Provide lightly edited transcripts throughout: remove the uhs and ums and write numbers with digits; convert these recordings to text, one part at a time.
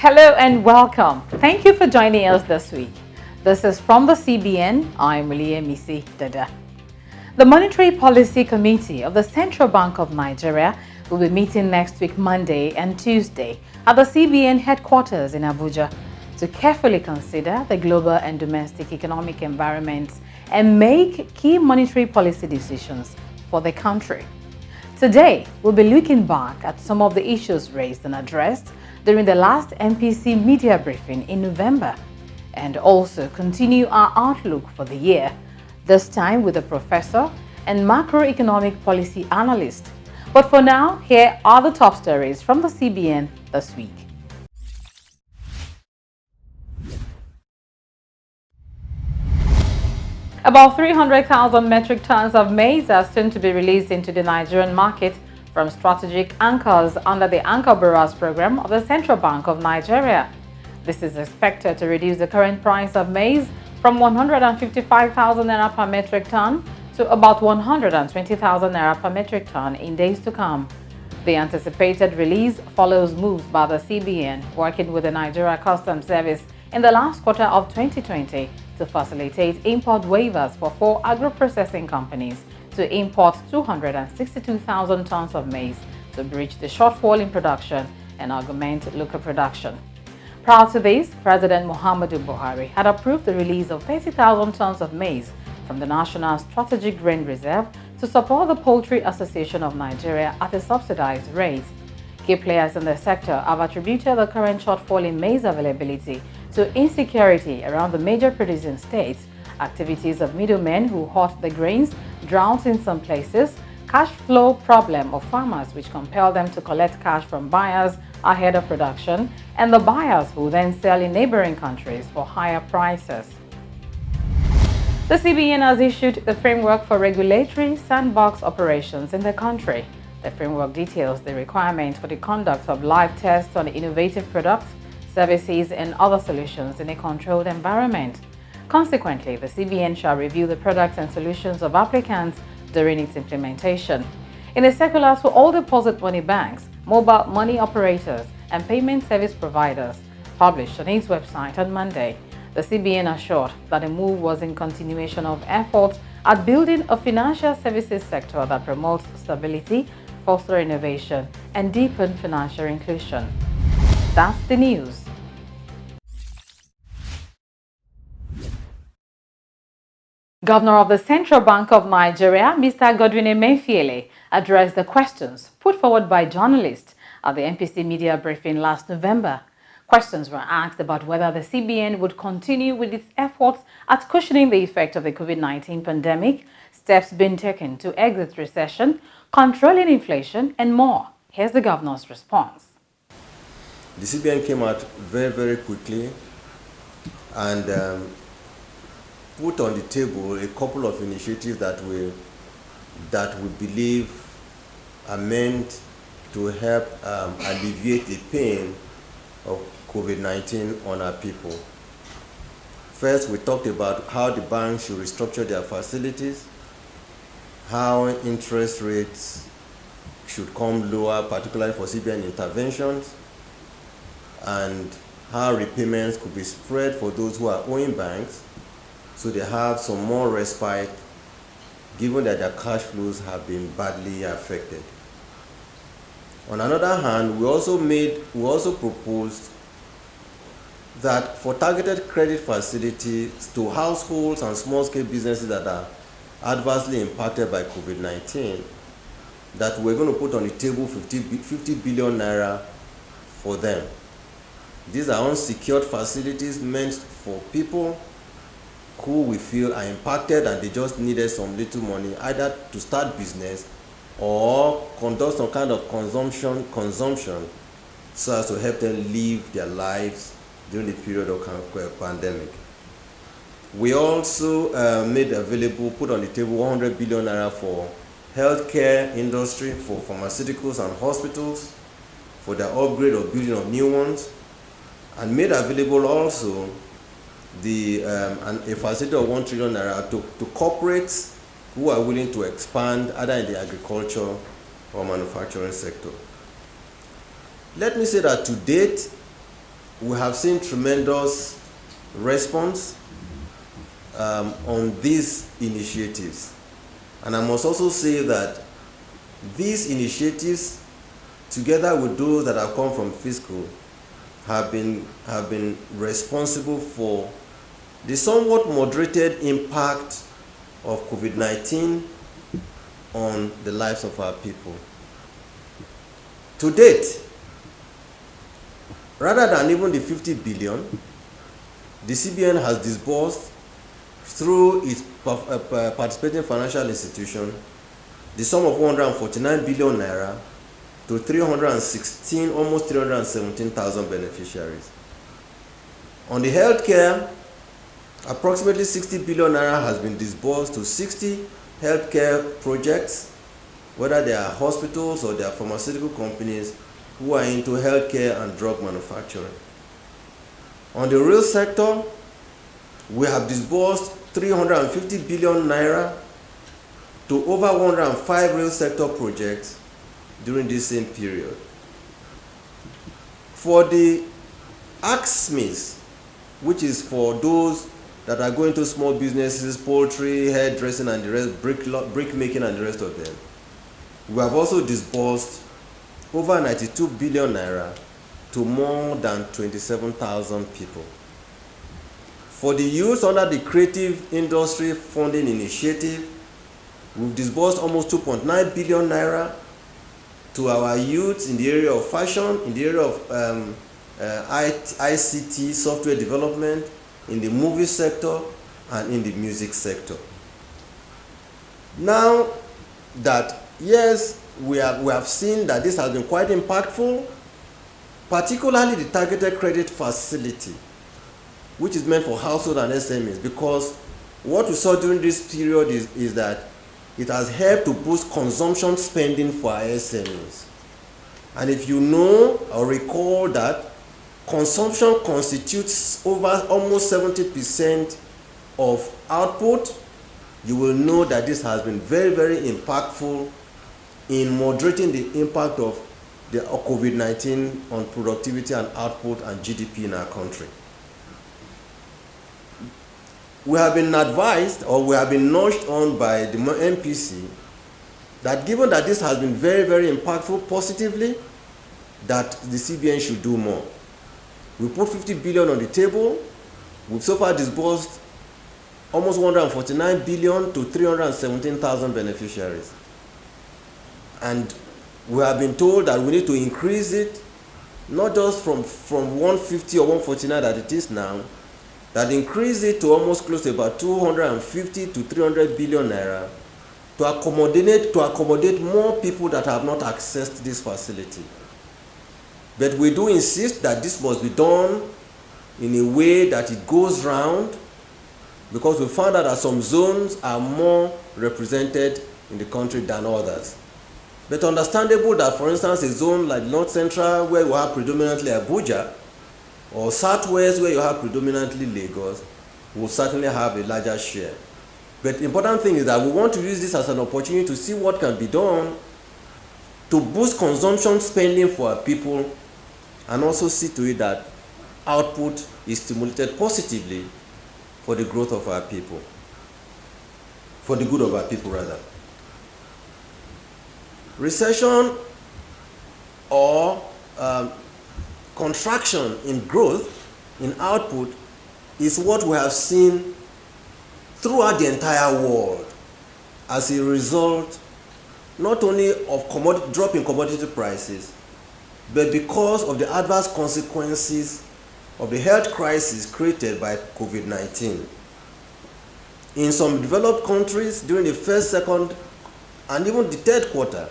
Hello and welcome. Thank you for joining us this week. This is from the CBN. I'm Misi Dada. The Monetary Policy Committee of the Central Bank of Nigeria will be meeting next week, Monday and Tuesday, at the CBN headquarters in Abuja to carefully consider the global and domestic economic environments and make key monetary policy decisions for the country. Today, we'll be looking back at some of the issues raised and addressed during the last MPC media briefing in November, and also continue our outlook for the year, this time with a professor and macroeconomic policy analyst. But for now, here are the top stories from the CBN this week. About 300,000 metric tons of maize are soon to be released into the Nigerian market from strategic anchors under the Anchor Borrowers program of the Central Bank of Nigeria. This is expected to reduce the current price of maize from 155,000 naira per metric ton to about 120,000 naira per metric ton in days to come. The anticipated release follows moves by the CBN working with the Nigeria Customs Service in the last quarter of 2020 to facilitate import waivers for 4 agro-processing companies to import 262,000 tons of maize to bridge the shortfall in production and augment local production. Prior to this, President Muhammadu Buhari had approved the release of 30,000 tons of maize from the National Strategic Grain Reserve to support the Poultry Association of Nigeria at a subsidized rate. Key players in the sector have attributed the current shortfall in maize availability to insecurity around the major producing states, activities of middlemen who hoard the grains, droughts in some places, cash flow problem of farmers which compel them to collect cash from buyers ahead of production, and the buyers who then sell in neighboring countries for higher prices. The CBN has issued the framework for regulatory sandbox operations in the country. The framework details the requirement for the conduct of live tests on innovative products, services, and other solutions in a controlled environment. Consequently, the CBN shall review the products and solutions of applicants during its implementation. In a circular to all deposit money banks, mobile money operators, and payment service providers published on its website on Monday, the CBN assured that the move was in continuation of efforts at building a financial services sector that promotes stability, foster innovation, and deepen financial inclusion. That's the news. Governor of the Central Bank of Nigeria, Mr. Godwin Emefiele, addressed the questions put forward by journalists at the MPC media briefing last November. Questions were asked about whether the CBN would continue with its efforts at cushioning the effect of the COVID-19 pandemic, steps being taken to exit recession, controlling inflation, and more. Here's the governor's response. The CBN came out very quickly and put on the table a couple of initiatives that we believe are meant to help alleviate the pain of COVID-19 on our people. First, we talked about how the banks should restructure their facilities, how interest rates should come lower, particularly for CBN interventions, and how repayments could be spread for those who are owing banks so they have some more respite given that their cash flows have been badly affected. On another hand, we also proposed that for targeted credit facilities to households and small-scale businesses that are adversely impacted by COVID-19, that we're going to put on the table 50 billion naira for them. These are unsecured facilities meant for people who we feel are impacted and they just needed some little money either to start business or conduct some kind of consumption so as to help them live their lives during the period of pandemic. We also put on the table 100 billion naira for healthcare industry, for pharmaceuticals and hospitals, for the upgrade or building of new ones, and made available also a facility of 1 trillion naira to corporates who are willing to expand either in the agriculture or manufacturing sector. Let me say that to date, we have seen tremendous response on these initiatives. And I must also say that these initiatives, together with those that have come from fiscal, have been responsible for the somewhat moderated impact of COVID-19 on the lives of our people. To date, rather than even the 50 billion, the CBN has disbursed through its participating financial institution the sum of 149 billion naira to 316, almost 317,000 beneficiaries. On the healthcare, approximately 60 billion naira has been disbursed to 60 healthcare projects, whether they are hospitals or they are pharmaceutical companies who are into healthcare and drug manufacturing. On the real sector, we have disbursed 350 billion naira to over 105 real sector projects during this same period. For the AXMIs, which is for those that are going to small businesses, poultry, hairdressing, and the rest, brick making, and the rest of them, we have also disbursed over 92 billion naira to more than 27,000 people. For the youth under the Creative Industry Funding Initiative, we've disbursed almost 2.9 billion naira to our youth in the area of fashion, in the area of ICT, software development, in the movie sector, and in the music sector. Now that, yes, we have seen that this has been quite impactful, particularly the targeted credit facility, which is meant for household and SMEs, because what we saw during this period is that it has helped to boost consumption spending for our SMEs. And if you know or recall that consumption constitutes over almost 70% of output, you will know that this has been very, very impactful in moderating the impact of the COVID-19 on productivity and output and GDP in our country. We have been advised, or we have been nudged on by the MPC, that given that this has been very, very impactful positively, that the CBN should do more. We put 50 billion on the table. We've so far disbursed almost 149 billion to 317,000 beneficiaries. And we have been told that we need to increase it, not just from 150 or 149 that it is now, that increase it to almost close to about 250 to 300 billion naira to accommodate more people that have not accessed this facility. But we do insist that this must be done in a way that it goes round, because we found out that some zones are more represented in the country than others. But understandable that, for instance, a zone like North Central, where you have predominantly Abuja, or Southwest, where you have predominantly Lagos, will certainly have a larger share. But the important thing is that we want to use this as an opportunity to see what can be done to boost consumption spending for our people, and also see to it that output is stimulated positively for the growth of our people, for the good of our people rather. Recession or contraction in growth, in output, is what we have seen throughout the entire world as a result not only of drop in commodity prices, but because of the adverse consequences of the health crisis created by COVID-19. In some developed countries, during the first, second, and even the third quarter,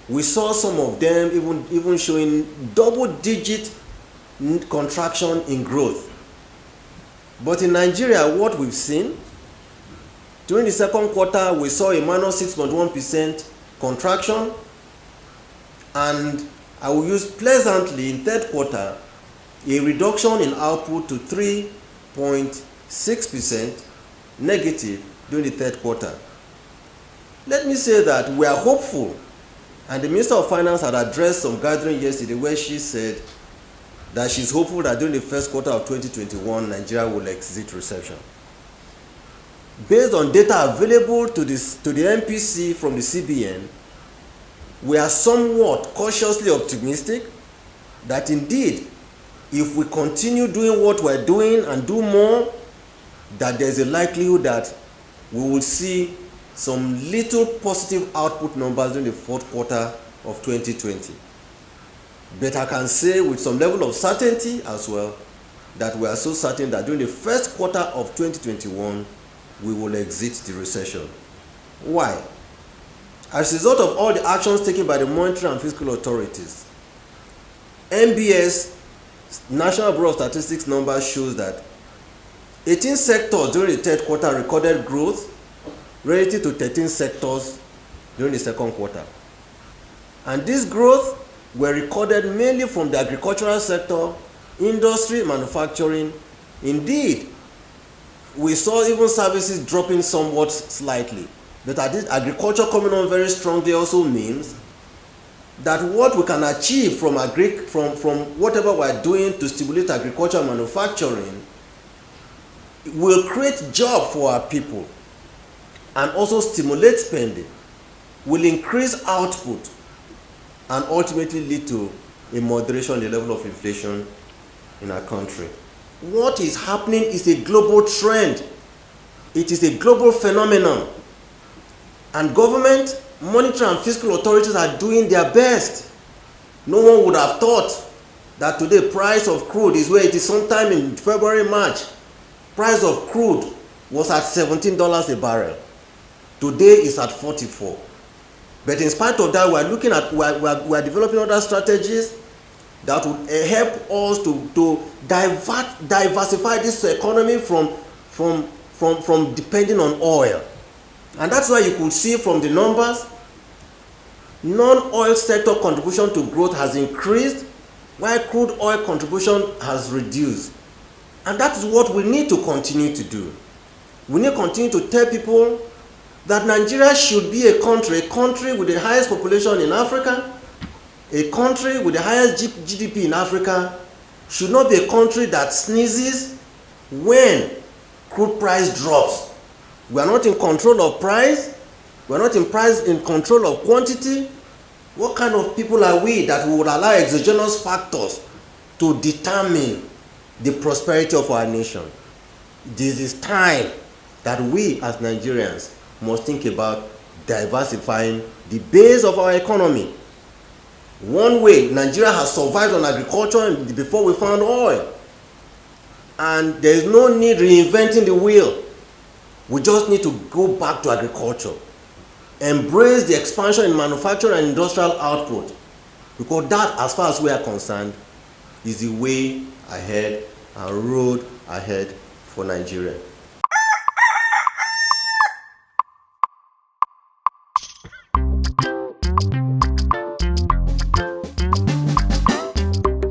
we saw some of them even showing double-digit contraction in growth. But in Nigeria, what we've seen, during the second quarter, we saw a minus 6.1% contraction, and I will use pleasantly in third quarter, a reduction in output to 3.6% negative during the third quarter. Let me say that we are hopeful, and the Minister of Finance had addressed some gathering yesterday where she said that she's hopeful that during the first quarter of 2021, Nigeria will exit recession. Based on data available to the MPC from the CBN, we are somewhat cautiously optimistic that indeed, if we continue doing what we're doing and do more, that there's a likelihood that we will see some little positive output numbers in the fourth quarter of 2020. But I can say with some level of certainty as well that we are so certain that during the first quarter of 2021, we will exit the recession. Why? As a result of all the actions taken by the monetary and fiscal authorities, NBS National Bureau of Statistics numbers shows that 18 sectors during the third quarter recorded growth relative to 13 sectors during the second quarter. And this growth were recorded mainly from the agricultural sector, industry, manufacturing. Indeed, we saw even services dropping somewhat slightly. But agriculture coming on very strongly also means that what we can achieve from whatever we're doing to stimulate agriculture and manufacturing will create jobs for our people and also stimulate spending, will increase output, and ultimately lead to a moderation in the level of inflation in our country. What is happening is a global trend. It is a global phenomenon. And government, monetary and fiscal authorities are doing their best. No one would have thought that today price of crude is where it is sometime in February, March. Price of crude was at $17 a barrel. Today it's at 44. But in spite of that, we're developing other strategies that would help us to diversify this economy from depending on oil. And that's why you could see from the numbers, non-oil sector contribution to growth has increased, while crude oil contribution has reduced. And that is what we need to continue to do. We need to continue to tell people that Nigeria should be a country with the highest population in Africa, a country with the highest GDP in Africa, should not be a country that sneezes when crude price drops. We are not in control of price. We are not in control of quantity. What kind of people are we that we would allow exogenous factors to determine the prosperity of our nation? This is time that we as Nigerians must think about diversifying the base of our economy. One way Nigeria has survived on agriculture before we found oil. And there is no need reinventing the wheel. We just need to go back to agriculture. Embrace the expansion in manufacturing and industrial output. Because that, as far as we are concerned, is the way ahead and road ahead for Nigeria.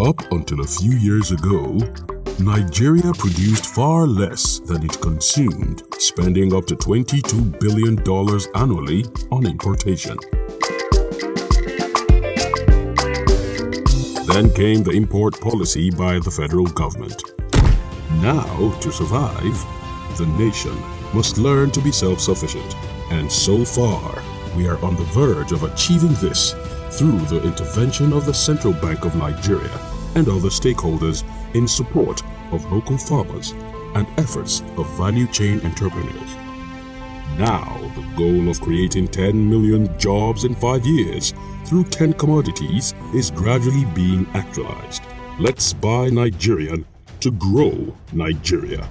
Up until a few years ago, Nigeria produced far less than it consumed, spending up to $22 billion annually on importation. Then came the import policy by the federal government. Now, to survive, the nation must learn to be self-sufficient. And so far, we are on the verge of achieving this through the intervention of the Central Bank of Nigeria and other stakeholders in support of local farmers and efforts of value chain entrepreneurs. Now, the goal of creating 10 million jobs in 5 years through 10 commodities is gradually being actualized. Let's buy Nigerian to grow Nigeria.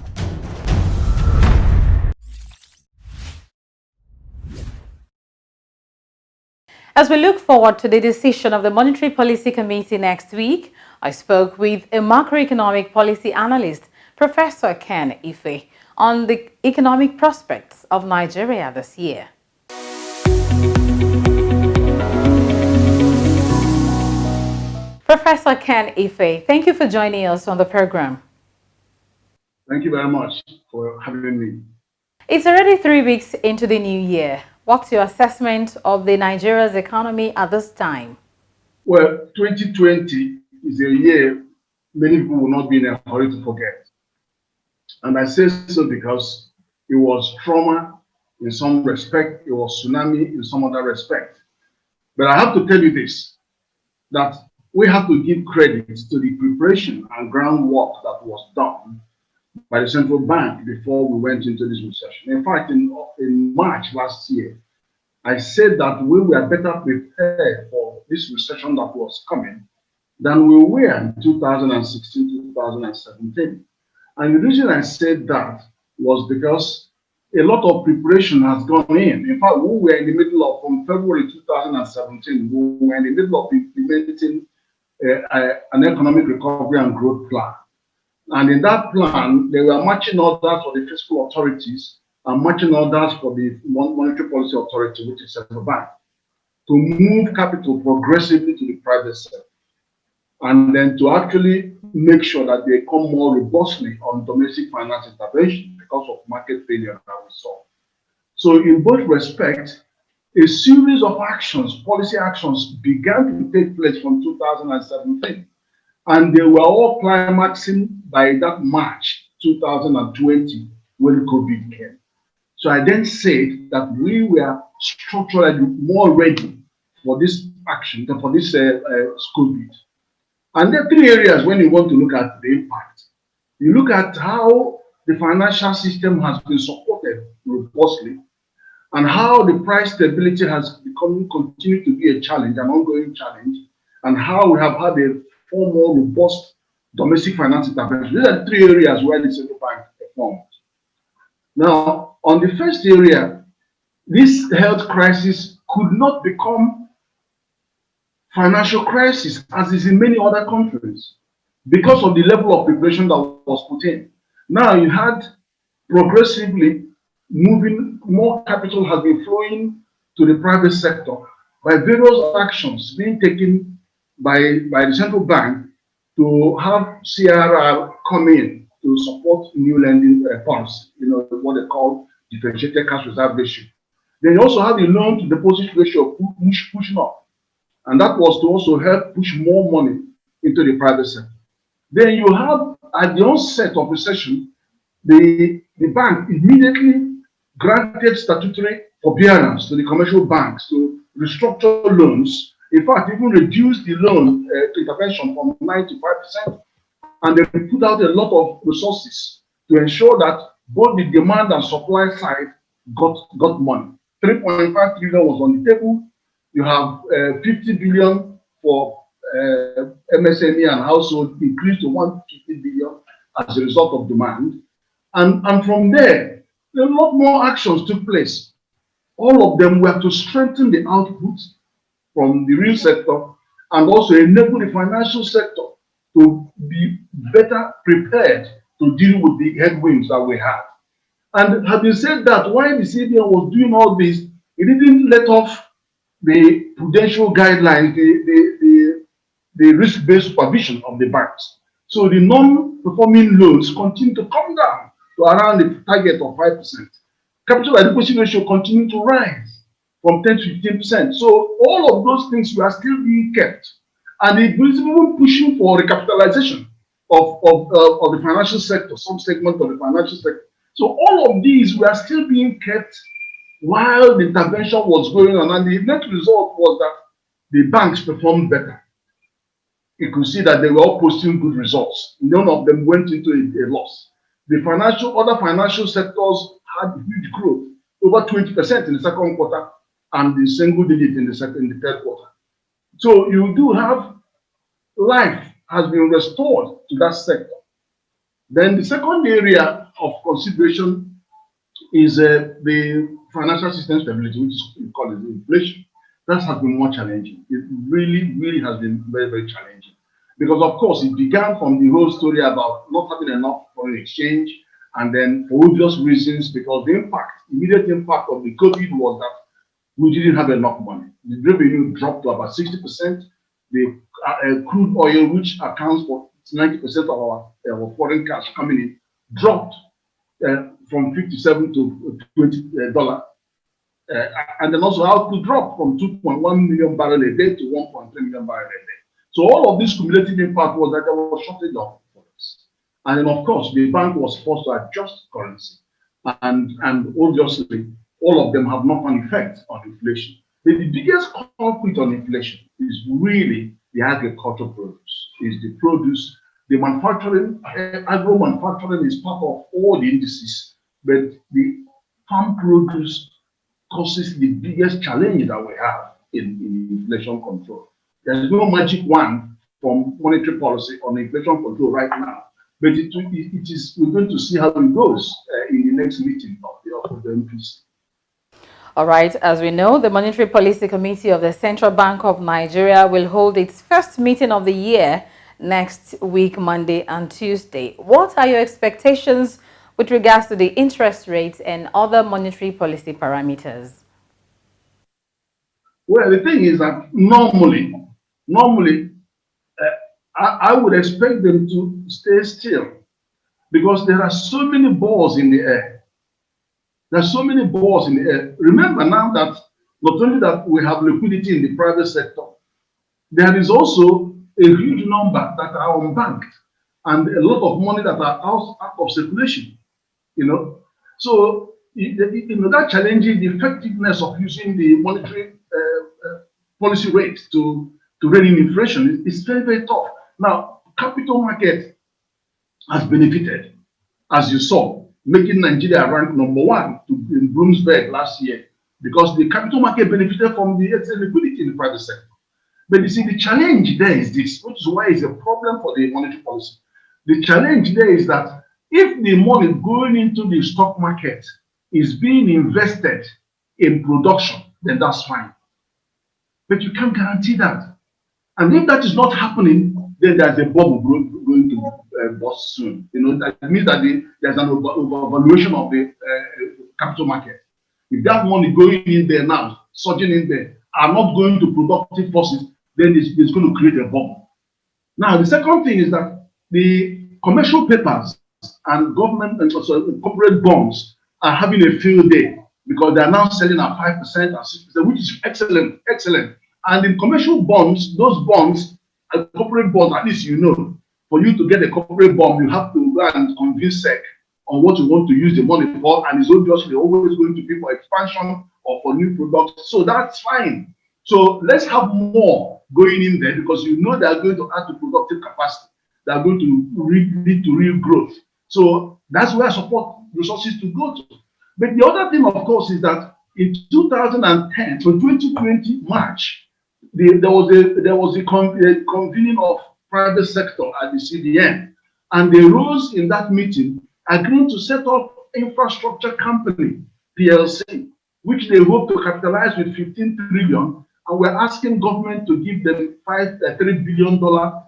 As we look forward to the decision of the Monetary Policy Committee next week, I spoke with a macroeconomic policy analyst, Professor Ken Ife, on the economic prospects of Nigeria this year. Professor Ken Ife, thank you for joining us on the program. Thank you very much for having me. It's already 3 weeks into the new year. What's your assessment of the Nigeria's economy at this time? Well, 2020 is a year many people will not be in a hurry to forget. And I say so because it was trauma in some respect, it was tsunami in some other respect. But I have to tell you this, that we have to give credit to the preparation and groundwork that was done by the central bank before we went into this recession. In fact, in March last year, I said that we were better prepared for this recession that was coming than we were in 2016, 2017. And the reason I said that was because a lot of preparation has gone in. In fact, we were in the middle of, from February 2017, we were in the middle of implementing an economic recovery and growth plan. And in that plan, they were matching orders for the fiscal authorities and matching orders for the monetary policy authority, which is central bank, to move capital progressively to the private sector, and then to actually make sure that they come more robustly on domestic finance intervention because of market failure that we saw. So in both respects, a series of actions, policy actions, began to take place from 2017. And they were all climaxing by that March 2020 when COVID came. So I then said that we were structurally more ready for this action, for this COVID. And there are three areas when you want to look at the impact. You look at how the financial system has been supported robustly, and how the price stability has continued to be a challenge, an ongoing challenge, and how we have had a far more robust domestic finance intervention. These are the three areas where the central bank performed. Now, on the first area, this health crisis could not become financial crisis as is in many other countries because of the level of preparation that was put in. Now you had progressively moving, more capital has been flowing to the private sector by various actions being taken by the central bank to have CRR come in to support new lending funds, what they call differentiated cash reserve ratio. Then you also have the loan to deposit ratio pushing up. And that was to also help push more money into the private sector. Then you have, at the onset of recession, the bank immediately granted statutory forbearance to the commercial banks to restructure loans. In fact, even reduced the loan to intervention from 9 to 5%. And they put out a lot of resources to ensure that both the demand and supply side got money. 3.5 trillion was on the table. You have 50 billion for MSME and household, increased to 150 billion as a result of demand. And from there, a lot more actions took place. All of them were to strengthen the output from the real sector and also enable the financial sector to be better prepared to deal with the headwinds that we had. And having said that, while the CBN was doing all this, it didn't let off the prudential guidelines, the risk-based supervision of the banks. So the non-performing loans continue to come down to around the target of 5%. Capital adequacy ratio continued to rise from 10 to 15%. So all of those things were still being kept. And it was even pushing for recapitalization of the financial sector, some segment of the financial sector. So all of these were still being kept while the intervention was going on, and the net result was that the banks performed better. You could see that they were all posting good results. None of them went into a loss. The other financial sectors had huge growth, over 20% in the second quarter, and the single digit in the third quarter. So you do have life has been restored to that sector. Then the second area of consideration is the financial system stability, which is called inflation. That has been more challenging. It really, really has been very, very challenging. Because of course, it began from the whole story about not having enough foreign exchange, and then for obvious reasons, because the immediate impact of the COVID was that we didn't have enough money. The revenue dropped to about 60%. The crude oil, which accounts for 90% of our foreign cash coming in, dropped from $57 to $20. And then also output dropped from 2.1 million barrels a day to 1.3 million barrels a day. So all of this cumulative impact was that there was shortage of funds. And then, of course, the bank was forced to adjust currency. And obviously, all of them have knock-on effect on inflation. But the biggest culprit on inflation is really the agricultural produce, is the produce, the manufacturing, agro-manufacturing is part of all the indices, but the farm produce causes the biggest challenge that we have in inflation control. There's no magic one from monetary policy on inflation control right now, but we're going to see how it goes in the next meeting of the MPC. All right, as we know, the Monetary Policy Committee of the Central Bank of Nigeria will hold its first meeting of the year next week, Monday and Tuesday. What are your expectations with regards to the interest rates and other monetary policy parameters? Well, the thing is that normally, I would expect them to stay still because there are so many balls in the air. There's so many balls in the air. Remember now that not only that we have liquidity in the private sector, there is also a huge number that are unbanked and a lot of money that are out of circulation. So that challenging the effectiveness of using the monetary policy rate to rein in inflation is very, very tough. Now, capital market has benefited, as you saw, making Nigeria rank #1 in Bloomberg last year because the capital market benefited from the excess liquidity in the private sector. But you see, the challenge there is this, which is why it's a problem for the monetary policy. The challenge there is that if the money going into the stock market is being invested in production, then that's fine. But you can't guarantee that. And if that is not happening, then there's a bubble going to burst soon. That means that there's an overvaluation of the capital market. If that money going in there now, surging in there, are not going to productive forces, then it's going to create a bubble. Now, the second thing is that the commercial papers and government and also corporate bonds are having a field day because they are now selling at 5% and 6%, which is excellent. And in commercial bonds, those bonds, corporate bonds, at least for you to get a corporate bond, you have to go and convince SEC on what you want to use the money for, and it's obviously always going to be for expansion or for new products. So that's fine. So let's have more going in there because they are going to add to productive capacity. They are going to lead to real growth. So that's where I support resources to go to. But the other thing, of course, is that in 2010, so 2020 March, there was a convening of private sector at the CBN, and they rose in that meeting agreeing to set up infrastructure company PLC, which they hope to capitalize with 15 trillion, and we're asking government to give them $3 billion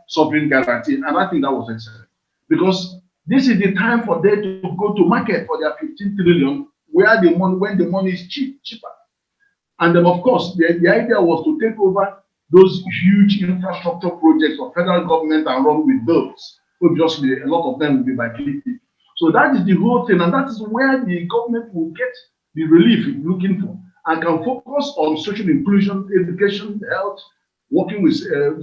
sovereign guarantee, and I think that was excellent because this is the time for them to go to market for their 15 trillion, when the money is cheaper. And then, of course, the idea was to take over those huge infrastructure projects of federal government and run with those. Obviously, a lot of them will be by PPP. So that is the whole thing, and that is where the government will get the relief it's looking for and can focus on social inclusion, education, health, working with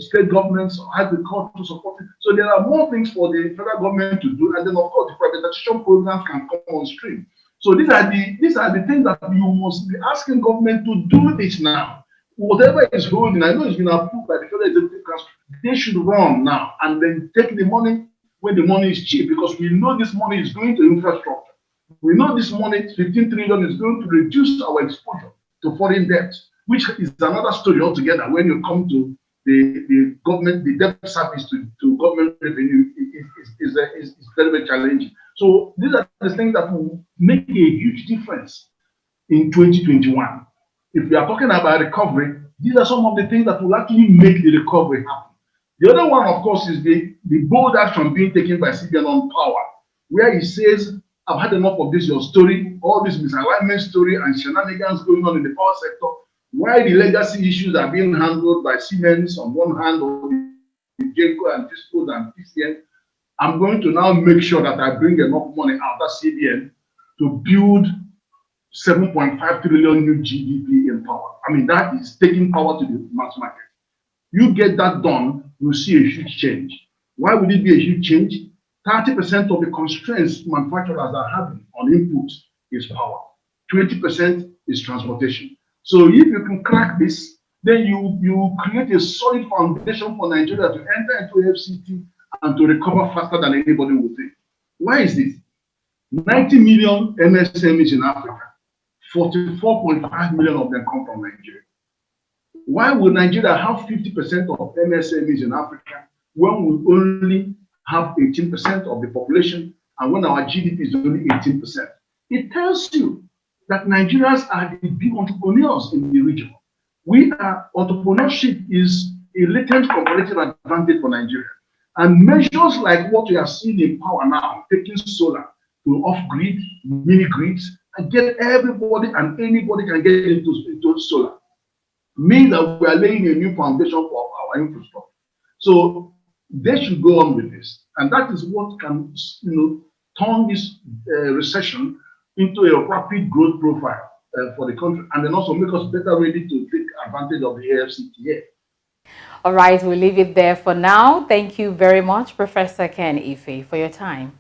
state governments, agriculture support. So there are more things for the federal government to do, and then of course the privatization programs can come on stream. So these are the things that you must be asking government to do this now. Whatever is holding, I know it's been approved by the Federal Executive Council, they should run now and then take the money when the money is cheap, because we know this money is going to infrastructure. We know this money, 15 trillion, is going to reduce our exposure to foreign debt, which is another story altogether. When you come to the government, the debt service to government revenue is very, very challenging. So these are the things that will make a huge difference in 2021. If we are talking about recovery, these are some of the things that will actually make the recovery happen. The other one, of course, is the bold action being taken by CBN on power, where he says, I've had enough of this, your story, all this misalignment story and shenanigans going on in the power sector, why the legacy issues are being handled by Siemens on one hand, or the GENCO and DISCOs and PCN. I'm going to now make sure that I bring enough money out of CBN to build 7.5 trillion new GDP in power. I mean, that is taking power to the mass market. You get that done, you will see a huge change. Why would it be a huge change? 30% of the constraints manufacturers are having on input is power. 20% is transportation. So if you can crack this, then you create a solid foundation for Nigeria to enter into FCT and to recover faster than anybody would think. Why is this? 90 million MSMEs in Africa, 44.5 million of them come from Nigeria. Why would Nigeria have 50% of MSMEs in Africa when we only have 18% of the population and when our GDP is only 18%? It tells you that Nigerians are the big entrepreneurs in the region. Entrepreneurship is a latent competitive advantage for Nigeria. And measures like what we are seeing in power now, taking solar to off-grid, mini-grids, and get everybody and anybody can get into solar, means that we are laying a new foundation for our infrastructure. So they should go on with this. And that is what can turn this recession into a rapid growth profile for the country, and then also make us better ready to take advantage of the AFCTA. All right, we'll leave it there for now. Thank you very much, Professor Ken Ife, for your time.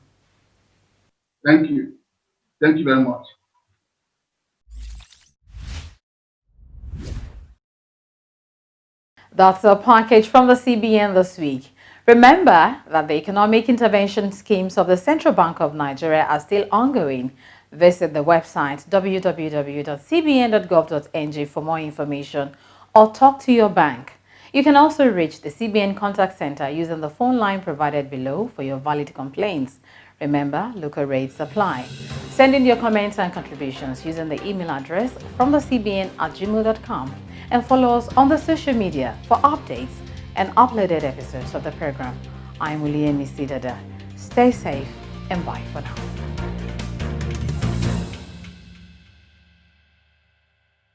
Thank you. Thank you very much. That's a package from the CBN this week. Remember that the economic intervention schemes of the Central Bank of Nigeria are still ongoing. Visit the website www.cbn.gov.ng for more information or talk to your bank. You can also reach the CBN Contact Center using the phone line provided below for your valid complaints. Remember, local rates apply. Send in your comments and contributions using the email address fromthecbn@gmail.com and follow us on the social media for updates and uploaded episodes of the program. I'm William Isidada. Stay safe and bye for now.